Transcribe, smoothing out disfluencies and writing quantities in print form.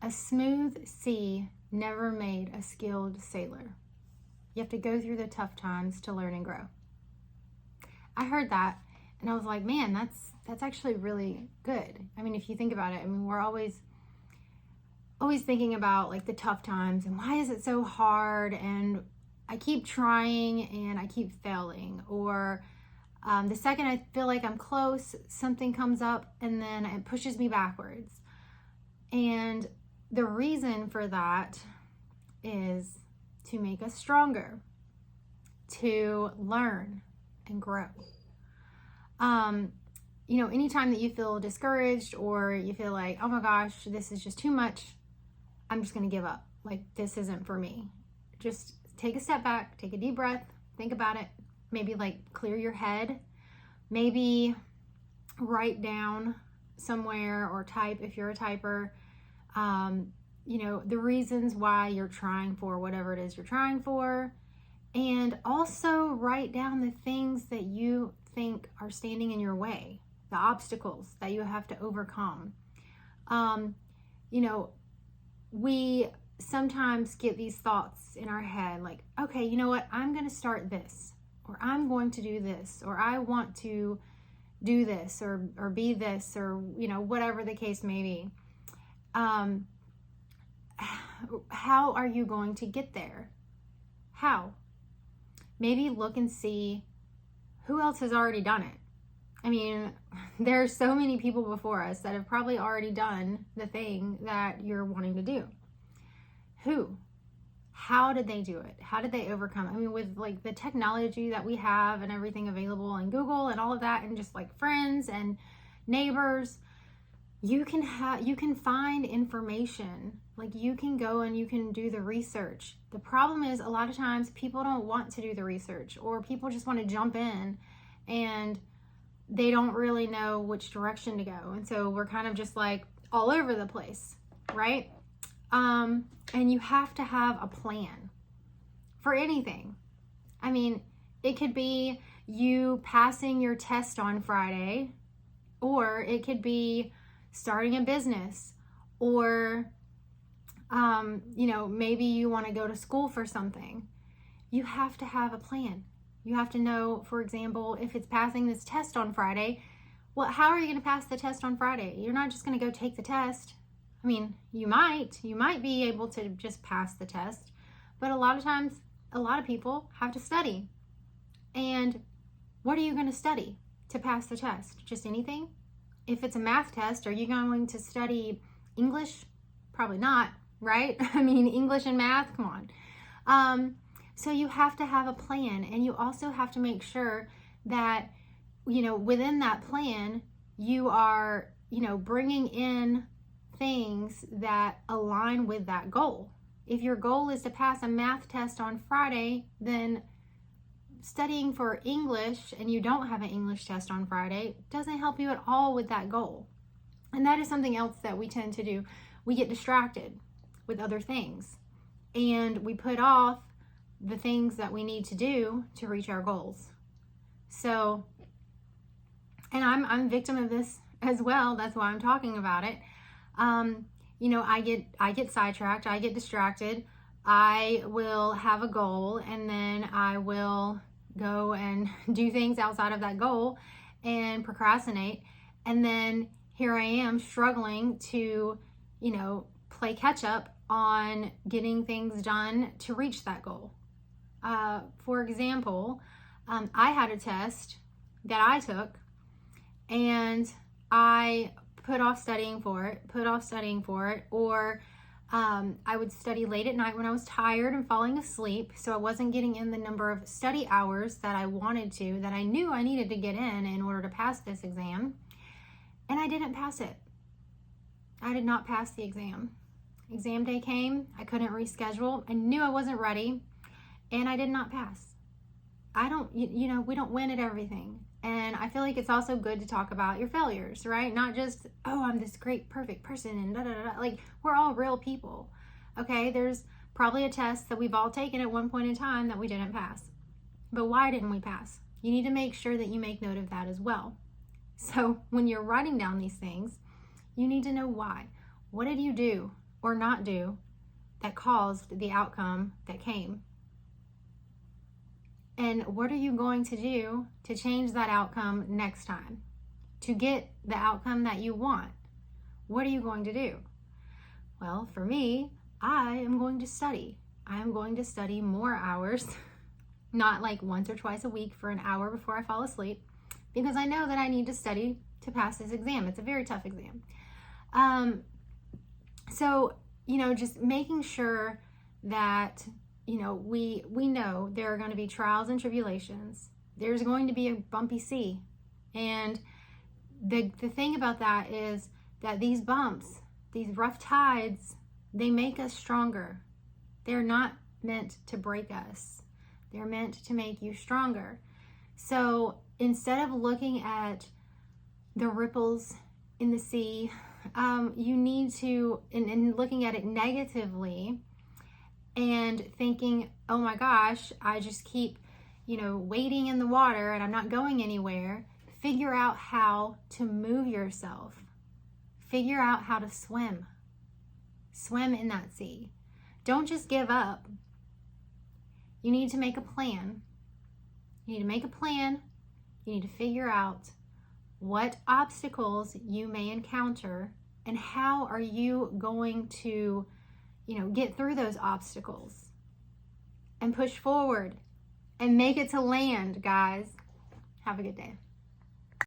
A smooth sea never made a skilled sailor. You have to go through the tough times to learn and grow. I heard that and I was like, man, that's actually really good. I mean, if you think about it, I mean, we're always thinking about like the tough times and why is it so hard, and I keep trying and I keep failing, or the second I feel like I'm close, something comes up and then it pushes me backwards. And the reason for that is to make us stronger, to learn and grow. Anytime that you feel discouraged or you feel like, oh my gosh, this is just too much, I'm just going to give up. Like, this isn't for me. Just take a step back, take a deep breath, think about it. Maybe like clear your head. Maybe write down somewhere or type if you're a typer, the reasons why you're trying for whatever it is you're trying for. And also write down the things that you think are standing in your way, the obstacles that you have to overcome. We sometimes get these thoughts in our head like, okay, you know what? I'm going to start this, or I'm going to do this, or I want to do this, or be this, or, whatever the case may be. How are you going to get there? How? Maybe look and see who else has already done it. I mean, there are so many people before us that have probably already done the thing that you're wanting to do. Who? How did they do it? How did they overcome it? I mean, with like the technology that we have and everything available and Google and all of that, and just like friends and neighbors, you can find information. Like, you can go and you can do the research. The problem is, a lot of times people don't want to do the research, or people just want to jump in and they don't really know which direction to go. And so we're kind of just like all over the place, right? And you have to have a plan for anything. I mean, it could be you passing your test on Friday, or it could be starting a business, or, maybe you want to go to school for something. You have to have a plan. You have to know, for example, if it's passing this test on Friday, well, how are you going to pass the test on Friday? You're not just going to go take the test. I mean, you might be able to just pass the test, but a lot of times, a lot of people have to study. And what are you going to study to pass the test? Just anything? If it's a math test, are you going to study English? Probably not, right? I mean, English and math, come on. So you have to have a plan, and you also have to make sure that, within that plan, you are, bringing in things that align with that goal. If your goal is to pass a math test on Friday, then studying for English and you don't have an English test on Friday doesn't help you at all with that goal. And that is something else that we tend to do. We get distracted with other things, and we put off the things that we need to do to reach our goals. So, and I'm a victim of this as well. That's why I'm talking about it. I get sidetracked, I get distracted. I will have a goal, and then I will go and do things outside of that goal and procrastinate. And then here I am struggling to, play catch up on getting things done to reach that goal. For example, I had a test that I took, and I put off studying for it, or I would study late at night when I was tired and falling asleep, so I wasn't getting in the number of study hours that I wanted to, that I knew I needed to get in order to pass this exam, and I didn't pass it. I did not pass the exam. Exam day came, I couldn't reschedule, I knew I wasn't ready, and I did not pass. We don't win at everything. And I feel like it's also good to talk about your failures, right? Not just, oh, I'm this great, perfect person and da da da. Like, we're all real people, okay? There's probably a test that we've all taken at one point in time that we didn't pass. But why didn't we pass? You need to make sure that you make note of that as well. So when you're writing down these things, you need to know why. What did you do or not do that caused the outcome that came? And what are you going to do to change that outcome next time? To get the outcome that you want, what are you going to do? Well, for me, I am going to study. I am going to study more hours, not like once or twice a week for an hour before I fall asleep, because I know that I need to study to pass this exam. It's a very tough exam. So, just making sure that, we know there are going to be trials and tribulations. There's going to be a bumpy sea. And the thing about that is that these bumps, these rough tides, they make us stronger. They're not meant to break us. They're meant to make you stronger. So instead of looking at the ripples in the sea, you need to, and looking at it negatively and thinking, oh my gosh, I just keep, wading in the water and I'm not going anywhere. Figure out how to move yourself. Figure out how to swim. Swim in that sea. Don't just give up. You need to make a plan. You need to make a plan. You need to figure out what obstacles you may encounter and how are you going to, get through those obstacles and push forward and make it to land, guys. Have a good day.